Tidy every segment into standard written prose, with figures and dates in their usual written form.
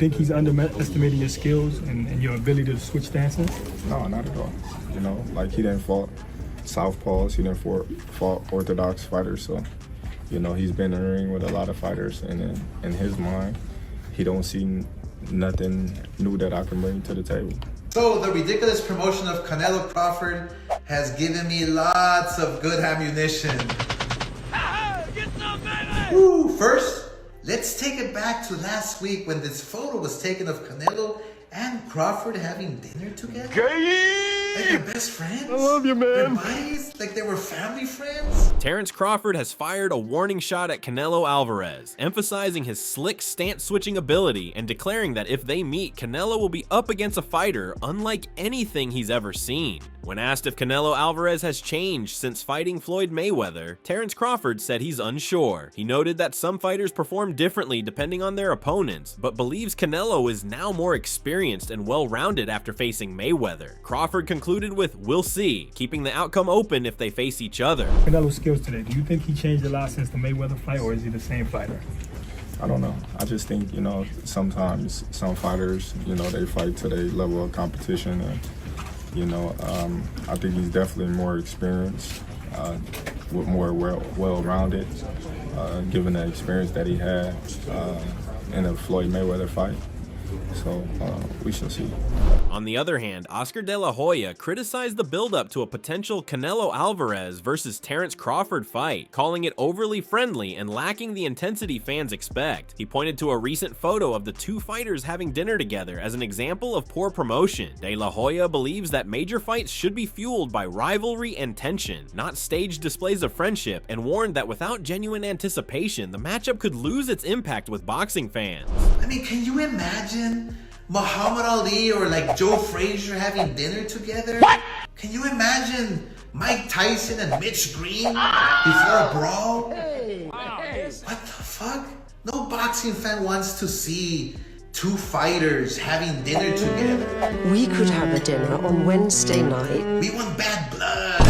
think he's underestimating your skills and your ability to switch stances? No, not at all. You know, like he didn't fought southpaws, he didn't fought orthodox fighters, so you know he's been in the ring with a lot of fighters, and in his mind, he don't see nothing new that I can bring to the table. So the ridiculous promotion of Canelo Crawford has given me lots of good ammunition. Woo, first, let's take it back to last week when this photo was taken of Canelo and Crawford having dinner together. Like they're best friends. I love you, man. They're buddies, like they were family friends. Terence Crawford has fired a warning shot at Canelo Alvarez, emphasizing his slick stance-switching ability and declaring that if they meet, Canelo will be up against a fighter unlike anything he's ever seen. When asked if Canelo Alvarez has changed since fighting Floyd Mayweather, Terence Crawford said he's unsure. He noted that some fighters perform differently depending on their opponents, but believes Canelo is now more experienced and well-rounded after facing Mayweather. Crawford concluded with, "We'll see," keeping the outcome open if they face each other. Canelo's skills today, do you think he changed a lot since the Mayweather fight, or is he the same fighter? I don't know. I just think, you know, sometimes some fighters, you know, they fight to their level of competition, and you know, I think he's definitely more experienced, with more well-rounded, given the experience that he had in a Floyd Mayweather fight. So we shall see. On the other hand, Oscar De La Hoya criticized the build-up to a potential Canelo Alvarez versus Terence Crawford fight, calling it overly friendly and lacking the intensity fans expect. He pointed to a recent photo of the two fighters having dinner together as an example of poor promotion. De La Hoya believes that major fights should be fueled by rivalry and tension, not staged displays of friendship, and warned that without genuine anticipation, the matchup could lose its impact with boxing fans. I mean, can you imagine Muhammad Ali or like Joe Frazier having dinner together? What? Can you imagine Mike Tyson and Mitch Green before a brawl? Hey, what the fuck? No boxing fan wants to see two fighters having dinner together. We could have a dinner on Wednesday night. We want bad blood.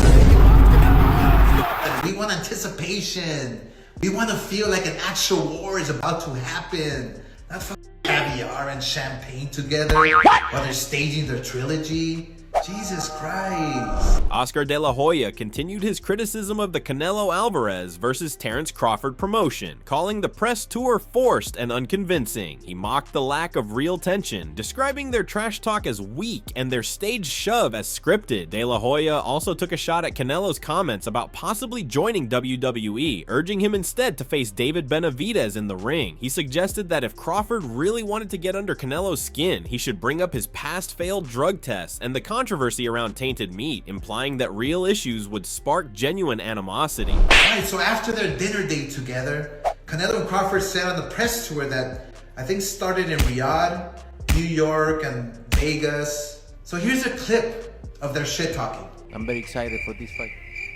We want anticipation. We want to feel like an actual war is about to happen. Not fucking caviar and champagne together while they're staging their trilogy. Jesus Christ. Oscar De La Hoya continued his criticism of the Canelo Alvarez versus Terence Crawford promotion, calling the press tour forced and unconvincing. He mocked the lack of real tension, describing their trash talk as weak and their staged shove as scripted. De La Hoya also took a shot at Canelo's comments about possibly joining WWE, urging him instead to face David Benavidez in the ring. He suggested that if Crawford really wanted to get under Canelo's skin, he should bring up his past failed drug tests and the controversy around tainted meat, implying that real issues would spark genuine animosity. Alright, so after their dinner date together, Canelo and Crawford said on the press tour that I think started in Riyadh, New York, and Vegas. So here's a clip of their shit talking. I'm very excited for this fight.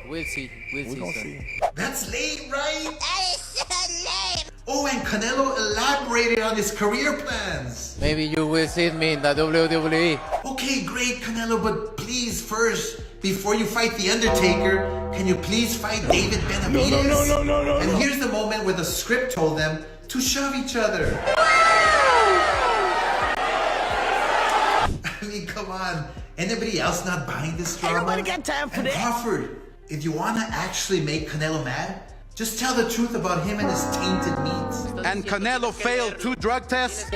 We'll see. We'll see. That's late, right? That is so late. Oh, and Canelo elaborated on his career plans. Maybe you will see me in the WWE. Okay, great, Canelo, but please first, before you fight The Undertaker, can you please fight David Benavidez? No. And here's the moment where the script told them to shove each other. I mean, come on. Anybody else not buying this drama? Nobody got time for and that. Crawford, if you want to actually make Canelo mad, just tell the truth about him and his tainted meat. And Canelo failed 2 drug tests.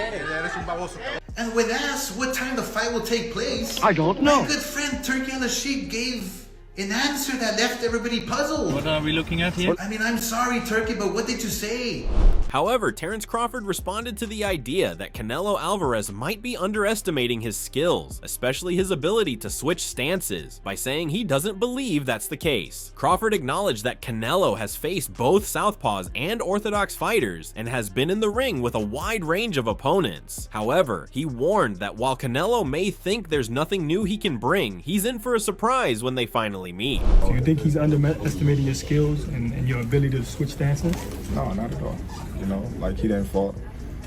And when asked what time the fight will take place, I don't know. My good friend Turkey Al-Sheikh gave an answer that left everybody puzzled. What are we looking at here? I mean, I'm sorry, Turkey, but what did you say? However, Terence Crawford responded to the idea that Canelo Alvarez might be underestimating his skills, especially his ability to switch stances, by saying he doesn't believe that's the case. Crawford acknowledged that Canelo has faced both southpaws and orthodox fighters and has been in the ring with a wide range of opponents. However, he warned that while Canelo may think there's nothing new he can bring, he's in for a surprise when they finally meet. Do you think he's underestimating your skills and your ability to switch stances? No, not at all. You know, like he didn't fought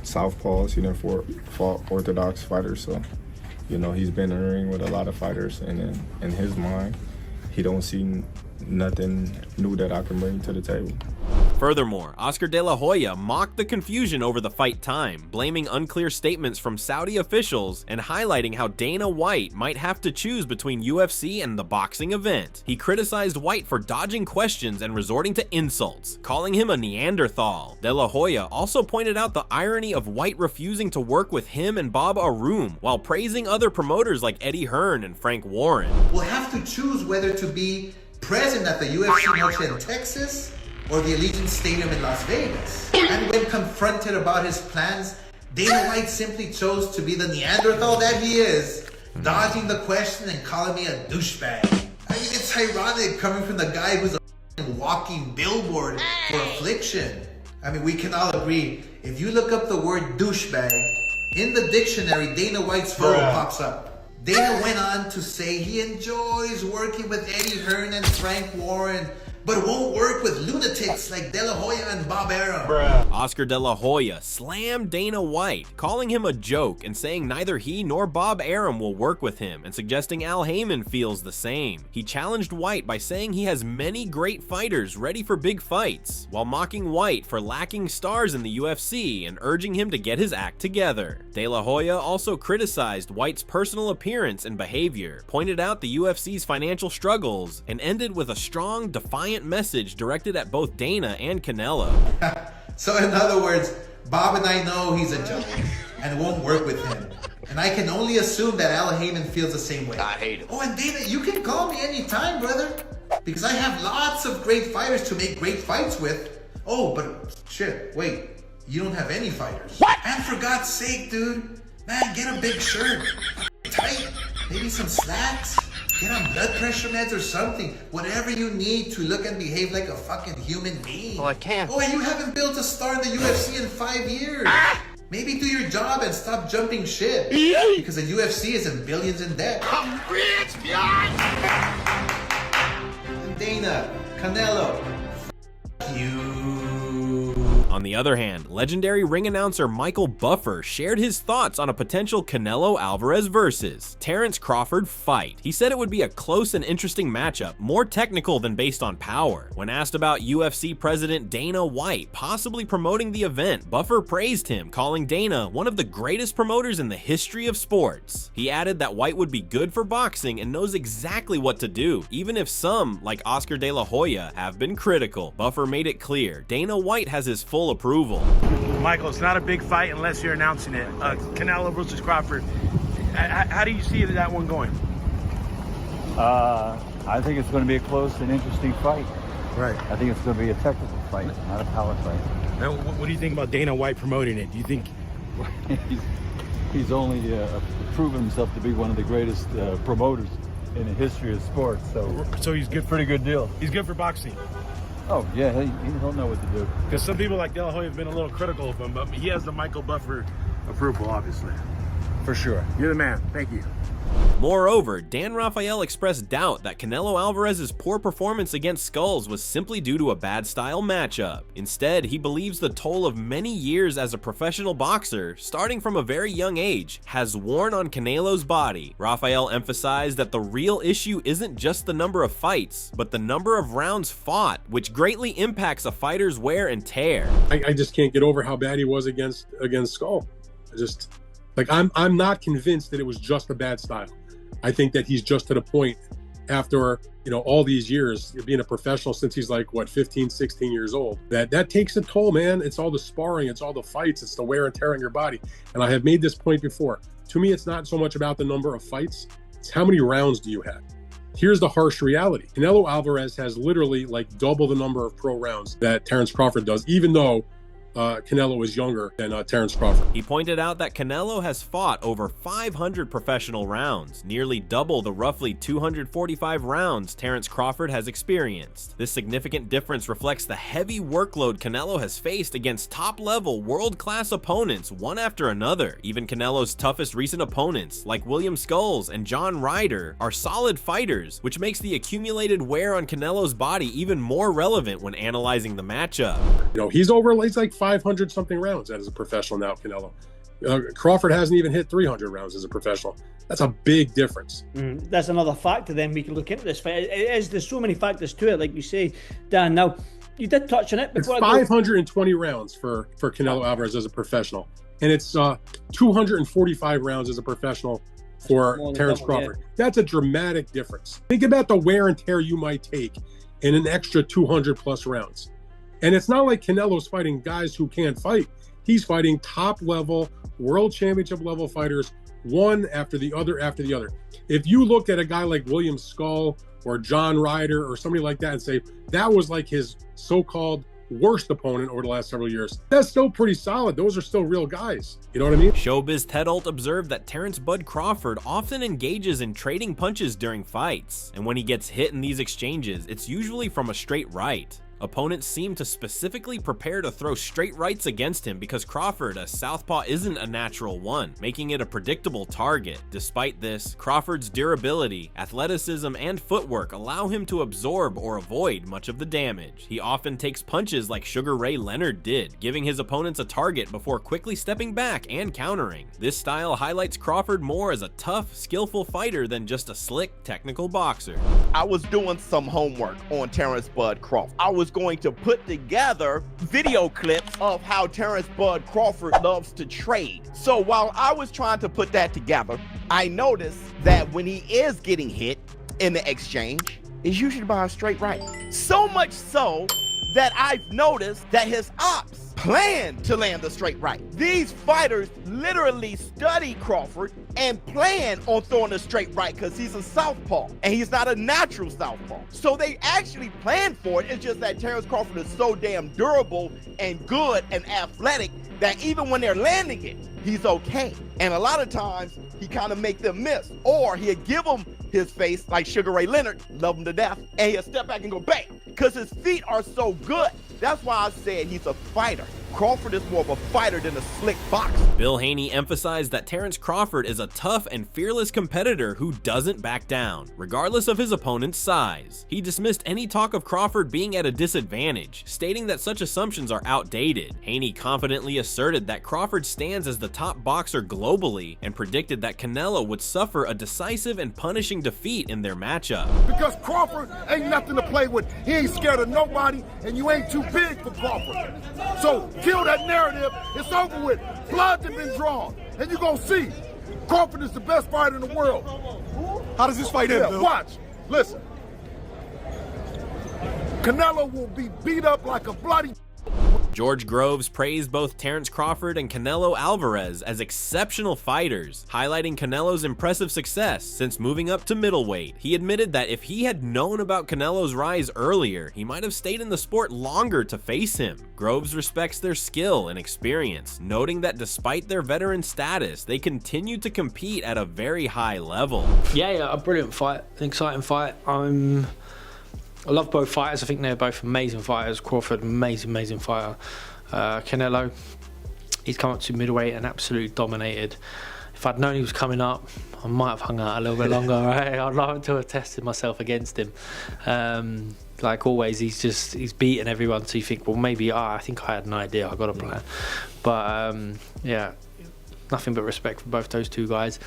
southpaws, he didn't fought orthodox fighters, so you know he's been in the ring with a lot of fighters, and in his mind, he don't see nothing new that I can bring to the table. Furthermore, Oscar De La Hoya mocked the confusion over the fight time, blaming unclear statements from Saudi officials and highlighting how Dana White might have to choose between UFC and the boxing event. He criticized White for dodging questions and resorting to insults, calling him a Neanderthal. De La Hoya also pointed out the irony of White refusing to work with him and Bob Arum, while praising other promoters like Eddie Hearn and Frank Warren. We'll have to choose whether to be present at the UFC match in Texas or the Allegiant Stadium in Las Vegas. And when confronted about his plans, Dana White simply chose to be the Neanderthal that he is, dodging the question and calling me a douchebag. I mean, it's ironic coming from the guy who's a walking billboard for affliction. I mean, we can all agree, if you look up the word douchebag, in the dictionary, Dana White's photo pops up. Dana went on to say he enjoys working with Eddie Hearn and Frank Warren, but won't work with lunatics like De La Hoya and Bob Arum. Oscar De La Hoya slammed Dana White, calling him a joke and saying neither he nor Bob Arum will work with him, and suggesting Al Heyman feels the same. He challenged White by saying he has many great fighters ready for big fights, while mocking White for lacking stars in the UFC and urging him to get his act together. De La Hoya also criticized White's personal appearance and behavior, pointed out the UFC's financial struggles, and ended with a strong, defiant message directed at both Dana and Canelo. So in other words, Bob and I know he's a joke and won't work with him. And I can only assume that Al Heyman feels the same way. I hate him. Oh, and Dana, you can call me anytime, brother. Because I have lots of great fighters to make great fights with. Oh, but shit, wait. You don't have any fighters. What? And for God's sake, dude, man, get a big shirt. Tight. Maybe some slacks. Get on blood pressure meds or something. Whatever you need to look and behave like a fucking human being. Well, I can't. Oh, and you haven't built a star in the UFC in 5 years. Maybe do your job and stop jumping shit. Because the UFC is in billions in debt. I'm rich, and Dana, Canelo, f you. On the other hand, legendary ring announcer Michael Buffer shared his thoughts on a potential Canelo Alvarez versus Terence Crawford fight. He said it would be a close and interesting matchup, more technical than based on power. When asked about UFC president Dana White possibly promoting the event, Buffer praised him, calling Dana one of the greatest promoters in the history of sports. He added that White would be good for boxing and knows exactly what to do, even if some, like Oscar De La Hoya, have been critical. Buffer made it clear Dana White has his full approval. Michael, it's not a big fight unless you're announcing it. Canelo versus Crawford. How do you see that one going? I think it's going to be a close and interesting fight. Right. I think it's going to be a technical fight, not a power fight. Now, what do you think about Dana White promoting it? Do you think he's only proven himself to be one of the greatest promoters in the history of sports? So he's good? Pretty good deal. He's good for boxing. Oh yeah, he'll know what to do. Because some people like De La Hoya have been a little critical of him, but he has the Michael Buffer approval, obviously. For sure. You're the man. Thank you. Moreover, Dan Rafael expressed doubt that Canelo Alvarez's poor performance against Skulls was simply due to a bad style matchup. Instead, he believes the toll of many years as a professional boxer, starting from a very young age, has worn on Canelo's body. Rafael emphasized that the real issue isn't just the number of fights, but the number of rounds fought, which greatly impacts a fighter's wear and tear. I just can't get over how bad he was against Skull. I'm not convinced that it was just a bad style. I think that he's just to the point after, all these years being a professional since he's 15, 16 years old, that takes a toll, man. It's all the sparring, it's all the fights, it's the wear and tear on your body. And I have made this point before. To me, it's not so much about the number of fights, it's how many rounds do you have. Here's the harsh reality. Canelo Alvarez has literally double the number of pro rounds that Terence Crawford does, even though Canelo is younger than Terence Crawford. He pointed out that Canelo has fought over 500 professional rounds, nearly double the roughly 245 rounds Terence Crawford has experienced. This significant difference reflects the heavy workload Canelo has faced against top-level, world-class opponents one after another. Even Canelo's toughest recent opponents, like William Skulls and John Ryder, are solid fighters, which makes the accumulated wear on Canelo's body even more relevant when analyzing the matchup. He's like 500 something rounds as a professional now, Canelo. Crawford hasn't even hit 300 rounds as a professional. That's a big difference. That's another factor then we can look into this fight. There's so many factors to it, like you say, Dan. Now, you did touch on it. It's Before 520 rounds for Canelo Alvarez as a professional, and it's 245 rounds as a professional for Terence Crawford. Yeah. That's a dramatic difference. Think about the wear and tear you might take in an extra 200 plus rounds. And it's not like Canelo's fighting guys who can't fight. He's fighting top level, world championship level fighters, one after the other after the other. If you look at a guy like William Skull or John Ryder or somebody like that and say that was like his so-called worst opponent over the last several years, that's still pretty solid. Those are still real guys. You know what I mean? Showbiz Tedult observed that Terence Bud Crawford often engages in trading punches during fights, and when he gets hit in these exchanges, it's usually from a straight right. Opponents seem to specifically prepare to throw straight rights against him because Crawford, a southpaw, isn't a natural one, making it a predictable target. Despite this, Crawford's durability, athleticism, and footwork allow him to absorb or avoid much of the damage. He often takes punches like Sugar Ray Leonard did, giving his opponents a target before quickly stepping back and countering. This style highlights Crawford more as a tough, skillful fighter than just a slick, technical boxer. I was doing some homework on Terence Bud Crawford. I was going to put together video clips of how Terence Bud Crawford loves to trade. So while I was trying to put that together, I noticed that when he is getting hit in the exchange, it's usually by a straight right. So much so that I've noticed that his ops plan to land a straight right. These fighters literally study Crawford and plan on throwing a straight right because he's a southpaw and he's not a natural southpaw. So they actually plan for it. It's just that Terence Crawford is so damn durable and good and athletic that even when they're landing it, he's okay. And a lot of times he kind of make them miss, or he'll give them his face like Sugar Ray Leonard, love him to death, and he'll step back and go bang because his feet are so good. That's why I said he's a fighter. Crawford is more of a fighter than a slick boxer. Bill Haney emphasized that Terence Crawford is a tough and fearless competitor who doesn't back down, regardless of his opponent's size. He dismissed any talk of Crawford being at a disadvantage, stating that such assumptions are outdated. Haney confidently asserted that Crawford stands as the top boxer globally and predicted that Canelo would suffer a decisive and punishing defeat in their matchup. Because Crawford ain't nothing to play with. He ain't scared of nobody, and you ain't too big for Crawford. So kill that narrative. It's over with. Blood has been drawn, and you're gonna see Crawford is the best fighter in the world. How does this fight end, Bill? Watch. Listen. Canelo will be beat up like a bloody... George Groves praised both Terence Crawford and Canelo Alvarez as exceptional fighters, highlighting Canelo's impressive success since moving up to middleweight. He admitted that if he had known about Canelo's rise earlier, he might have stayed in the sport longer to face him. Groves respects their skill and experience, noting that despite their veteran status, they continue to compete at a very high level. Yeah, a brilliant fight, an exciting fight. I love both fighters. I think they're both amazing fighters. Crawford, amazing fighter. Canelo, he's come up to middleweight and absolutely dominated. If I'd known he was coming up, I might have hung out a little bit longer, right? I'd love to have tested myself against him. Like always, he's beaten everyone, so you think, well, maybe I think I had an idea, I got a plan. But yeah, nothing but respect for both those two guys.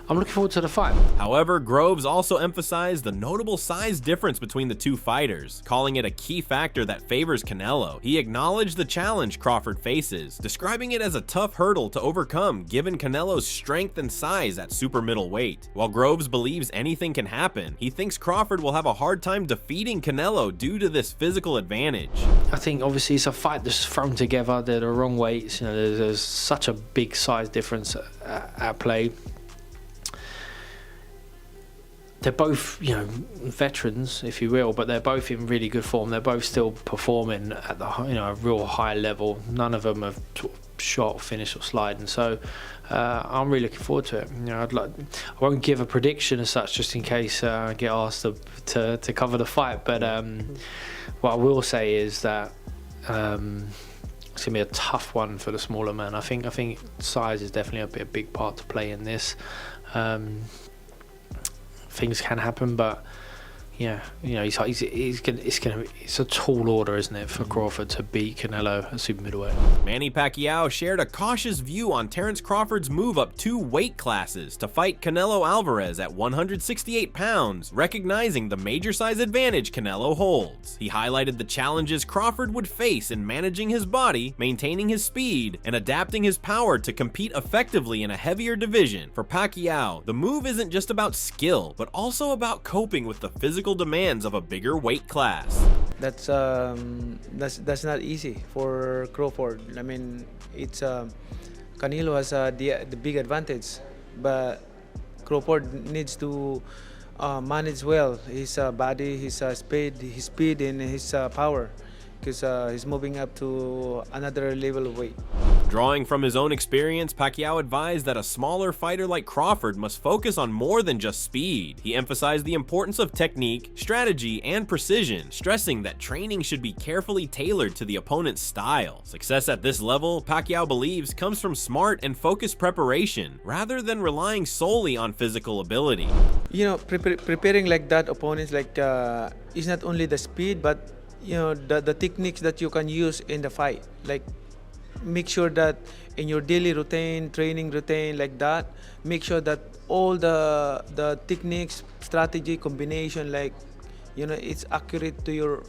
I'm looking forward to the fight. However, Groves also emphasized the notable size difference between the two fighters, calling it a key factor that favors Canelo. He acknowledged the challenge Crawford faces, describing it as a tough hurdle to overcome given Canelo's strength and size at super middleweight. While Groves believes anything can happen, he thinks Crawford will have a hard time defeating Canelo due to this physical advantage. I think obviously it's a fight that's thrown together. They're the wrong weights. You know, there's such a big size difference at play. They're both, you know, veterans, if you will, but they're both in really good form. They're both still performing at the, you know, a real high level. None of them have shot, finished, or sliding. So I'm really looking forward to it. You know, I won't give a prediction as such, just in case I get asked to cover the fight. But what I will say is that it's gonna be a tough one for the smaller man. I think size is definitely a big part to play in this. Things can happen, but Yeah, you know, it's a tall order, isn't it, for Crawford to beat Canelo at super middleweight. Manny Pacquiao shared a cautious view on Terence Crawford's move up 2 weight classes to fight Canelo Alvarez at 168 pounds, recognizing the major size advantage Canelo holds. He highlighted the challenges Crawford would face in managing his body, maintaining his speed, and adapting his power to compete effectively in a heavier division. For Pacquiao, the move isn't just about skill, but also about coping with the physical demands of a bigger weight class. That's not easy for Crawford. I mean, it's Canelo has the big advantage, but Crawford needs to manage well his body, his speed, and his power, because he's moving up to another level of weight. Drawing from his own experience, Pacquiao advised that a smaller fighter like Crawford must focus on more than just speed. He emphasized the importance of technique, strategy, and precision, stressing that training should be carefully tailored to the opponent's style. Success at this level, Pacquiao believes, comes from smart and focused preparation, rather than relying solely on physical ability. You know, preparing like that opponents, like is not only the speed, but you know, the techniques that you can use in the fight. Like, make sure that in your daily routine, training routine, like that, make sure that all the techniques, strategy, combination, like, you know, it's accurate to your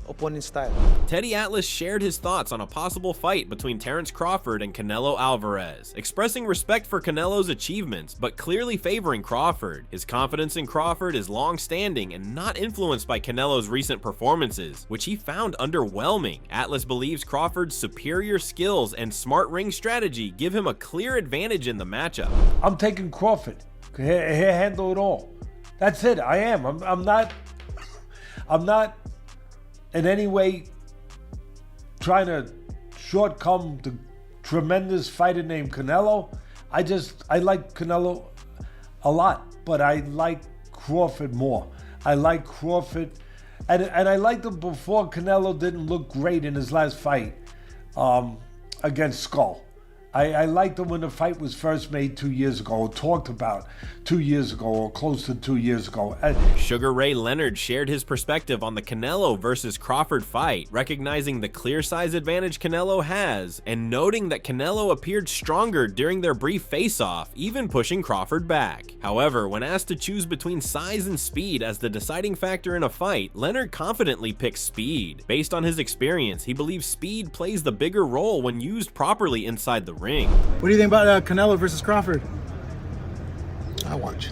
opponent's style. Teddy Atlas shared his thoughts on a possible fight between Terence Crawford and Canelo Alvarez, expressing respect for Canelo's achievements, but clearly favoring Crawford. His confidence in Crawford is long-standing and not influenced by Canelo's recent performances, which he found underwhelming. Atlas believes Crawford's superior skills and smart ring strategy give him a clear advantage in the matchup. I'm taking Crawford. He'll handle it all. That's it. I am. I'm not in any way trying to shortcome the tremendous fighter named Canelo. I like Canelo a lot, but I like Crawford more. I like Crawford, and I liked him before Canelo didn't look great in his last fight against Skull. I liked him when the fight was first made 2 years ago, or talked about 2 years ago, or close to 2 years ago. Sugar Ray Leonard shared his perspective on the Canelo versus Crawford fight, recognizing the clear size advantage Canelo has, and noting that Canelo appeared stronger during their brief face-off, even pushing Crawford back. However, when asked to choose between size and speed as the deciding factor in a fight, Leonard confidently picks speed. Based on his experience, he believes speed plays the bigger role when used properly inside the ring. What do you think about Canelo versus Crawford? I watch.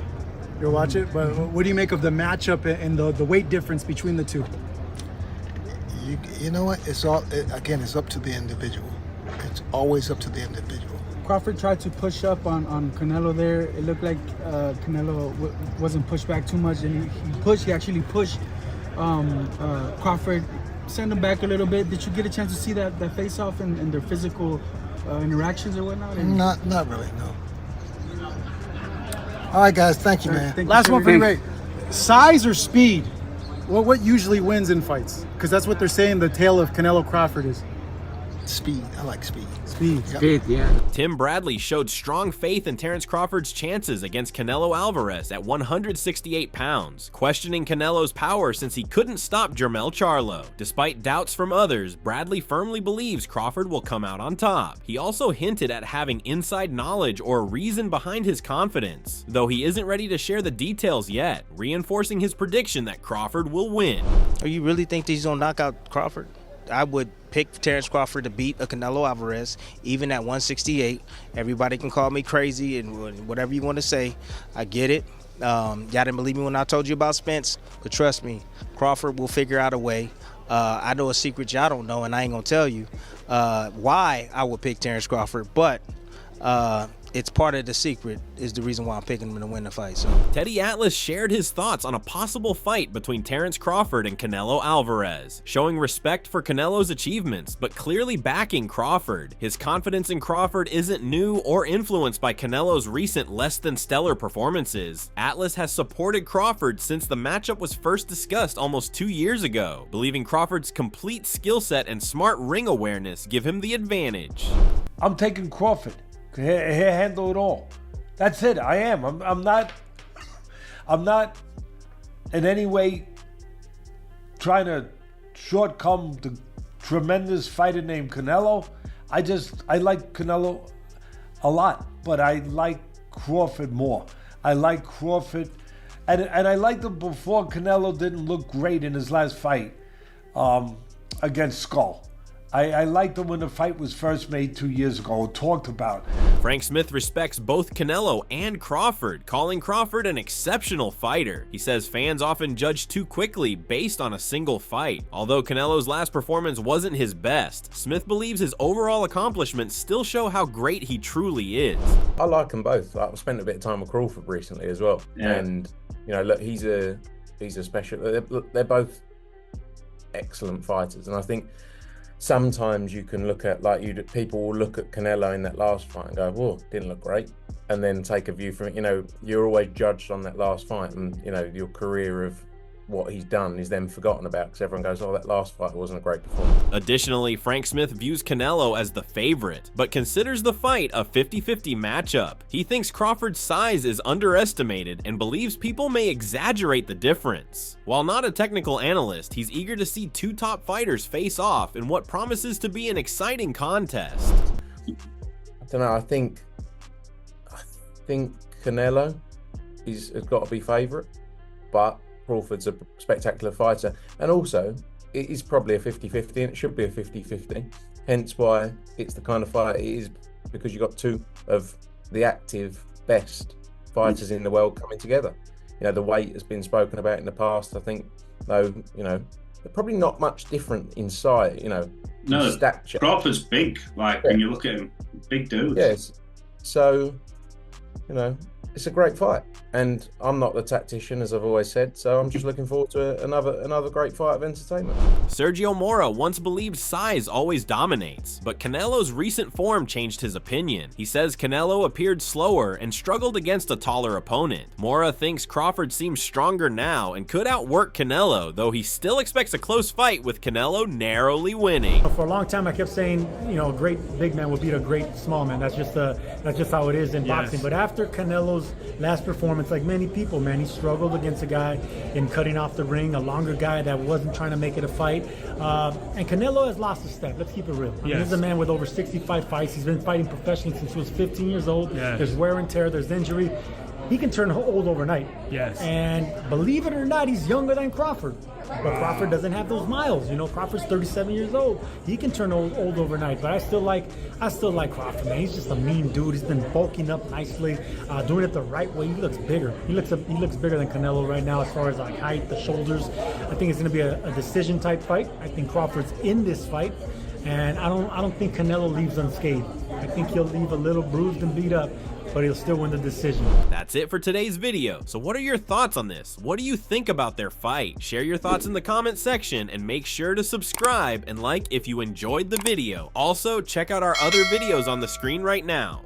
You'll watch it, but what do you make of the matchup and the weight difference between the two? You know what? It's up to the individual. It's always up to the individual. Crawford tried to push up on Canelo there. It looked like Canelo wasn't pushed back too much, and he actually pushed Crawford, sent him back a little bit. Did you get a chance to see that face-off and their physical interactions or whatnot? Not really, no. All right, guys. Thank you, man. Last one for you, Ray. Size or speed? What usually wins in fights? Because that's what they're saying the tale of Canelo Crawford is. Speed. I like speed. Speed. Yep. Speed, yeah. Tim Bradley showed strong faith in Terence Crawford's chances against Canelo Alvarez at 168 pounds, questioning Canelo's power since he couldn't stop Jermell Charlo. Despite doubts from others, Bradley firmly believes Crawford will come out on top. He also hinted at having inside knowledge or reason behind his confidence, though he isn't ready to share the details yet, reinforcing his prediction that Crawford will win. Oh, you really think that he's gonna knock out Crawford? I would pick Terence Crawford to beat a Canelo Alvarez, even at 168. Everybody can call me crazy and whatever you want to say. I get it. Y'all didn't believe me when I told you about Spence, but trust me, Crawford will figure out a way. I know a secret y'all don't know, and I ain't gonna tell you why I would pick Terence Crawford, but it's part of the secret is the reason why I'm picking him to win the fight. So Teddy Atlas shared his thoughts on a possible fight between Terence Crawford and Canelo Alvarez, showing respect for Canelo's achievements, but clearly backing Crawford. His confidence in Crawford isn't new or influenced by Canelo's recent less than stellar performances. Atlas has supported Crawford since the matchup was first discussed almost 2 years ago, believing Crawford's complete skill set and smart ring awareness give him the advantage. I'm taking Crawford. He'll handle it all. That's it. I am. I'm not in any way trying to shortcome the tremendous fighter named Canelo. I like Canelo a lot, but I like Crawford more. I like Crawford, and I liked him before Canelo didn't look great in his last fight against Skull. I liked him when the fight was first made 2 years ago, talked about. Frank Smith respects both Canelo and Crawford, calling Crawford an exceptional fighter. He says fans often judge too quickly based on a single fight. Although Canelo's last performance wasn't his best, Smith believes his overall accomplishments still show how great he truly is. I like them both. I've spent a bit of time with Crawford recently as well. Yeah. And, you know, look, he's a special, they're both excellent fighters. And I think sometimes you can look at, people will look at Canelo in that last fight and go, whoa, didn't look great. And then take a view from it. You know, you're always judged on that last fight, and, you know, your career of what he's done is then forgotten about because everyone goes, oh, that last fight wasn't a great performance. Additionally, Frank Smith views Canelo as the favorite, but considers the fight a 50-50 matchup. He thinks Crawford's size is underestimated and believes people may exaggerate the difference. While not a technical analyst, he's eager to see two top fighters face off in what promises to be an exciting contest. I don't know, I think Canelo has got to be favorite, but Crawford's a spectacular fighter, and also it is probably a 50-50, and it should be a 50-50, hence why it's the kind of fight it is, because you've got two of the active best fighters in the world coming together. You know, the weight has been spoken about in the past, I think, though, you know, they're probably not much different in size, you know, no, stature. Crawford's big, when you look at him, big dude. Yes, so, you know, it's a great fight, and I'm not the tactician, as I've always said, so I'm just looking forward to another great fight of entertainment. Sergio Mora once believed size always dominates, but Canelo's recent form changed his opinion. He says Canelo appeared slower and struggled against a taller opponent. Mora thinks Crawford seems stronger now and could outwork Canelo, though he still expects a close fight with Canelo narrowly winning. For a long time, I kept saying, you know, a great big man will beat a great small man. That's just how it is in boxing. But after Canelo's last performance, like many people, man, he struggled against a guy in cutting off the ring, a longer guy that wasn't trying to make it a fight. And Canelo has lost a step. Let's keep it real. I mean, he's a man with over 65 fights. He's been fighting professionally since he was 15 years old. There's wear and tear. There's injury. He can turn old overnight. And believe it or not, he's younger than Crawford. But Crawford doesn't have those miles. You know, Crawford's 37 years old. He can turn old overnight. But I still like Crawford, man. He's just a mean dude. He's been bulking up nicely, doing it the right way. He looks bigger. He looks bigger than Canelo right now as far as like height, the shoulders. I think it's going to be a decision type fight. I think Crawford's in this fight, and I don't think Canelo leaves unscathed. I think he'll leave a little bruised and beat up, but he'll still win the decision. That's it for today's video. So what are your thoughts on this? What do you think about their fight? Share your thoughts in the comment section, and make sure to subscribe and like if you enjoyed the video. Also, check out our other videos on the screen right now.